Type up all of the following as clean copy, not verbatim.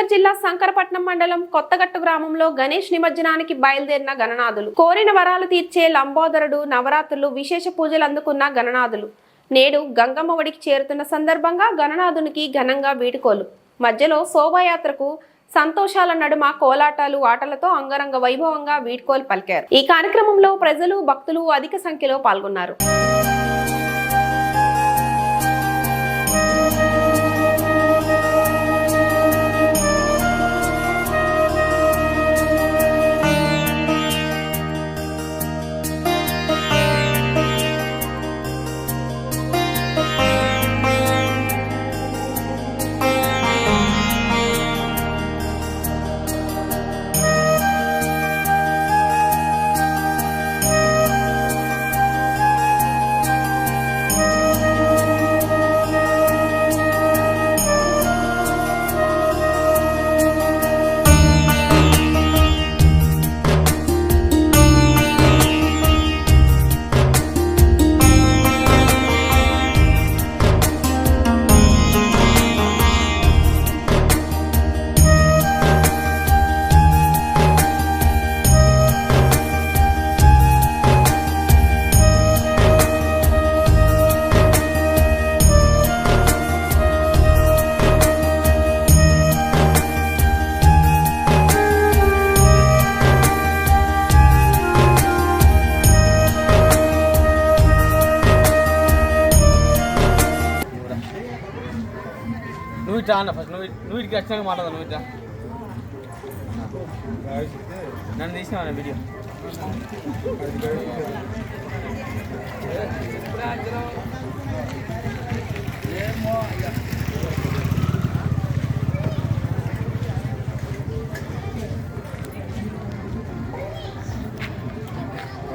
కరీంనగర్ జిల్లా శంకరపట్నం మండలం కొత్తగట్టు గ్రామంలో గణేష్ నిమజ్జనానికి బయలుదేరిన గణనాథులు. కోరిన వరాలు తీర్చే లంబోదరుడు నవరాత్రులు విశేష పూజలు అందుకున్న గణనాథులు నేడు గంగమ్మ ఒడికి చేరుతున్న సందర్భంగా గణనాథునికి ఘనంగా వీడుకోలు. మధ్యలో శోభాయాత్రకు సంతోషాల నడుమ కోలాటాలు ఆటలతో అంగరంగ వైభవంగా వీడ్కోలు పలికారు. ఈ కార్యక్రమంలో ప్రజలు భక్తులు అధిక సంఖ్యలో పాల్గొన్నారు. నువ్వు ఇట్లా అన్న ఫస్ట్ నువ్వు ఇటుకి ఖచ్చితంగా మాట్లాడదు. నువ్వు ఇట్లా నన్ను తీసినా వీడియో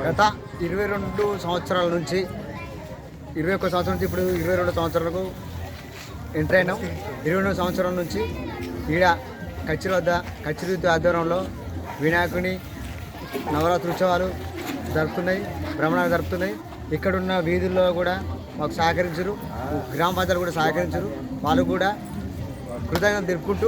గత 22 సంవత్సరాల నుంచి 21 సంవత్సరం నుంచి ఇప్పుడు 22 సంవత్సరాలకు ఎంటర్ అయినాం. 22 సంవత్సరాల నుంచి ఈడ కచ్చిరి వద్ద కచ్చిరి ఆధ్వర్యంలో వినాయకుని నవరాత్రి ఉత్సవాలు జరుపుతున్నాయి, భ్రమణాలు జరుపుతున్నాయి. ఇక్కడున్న వీధుల్లో కూడా మాకు సహకరించరు, గ్రామ పంచాయతీలు కూడా సహకరించరు. వాళ్ళు కూడా కృతజ్ఞతలు తెలుపుకుంటూ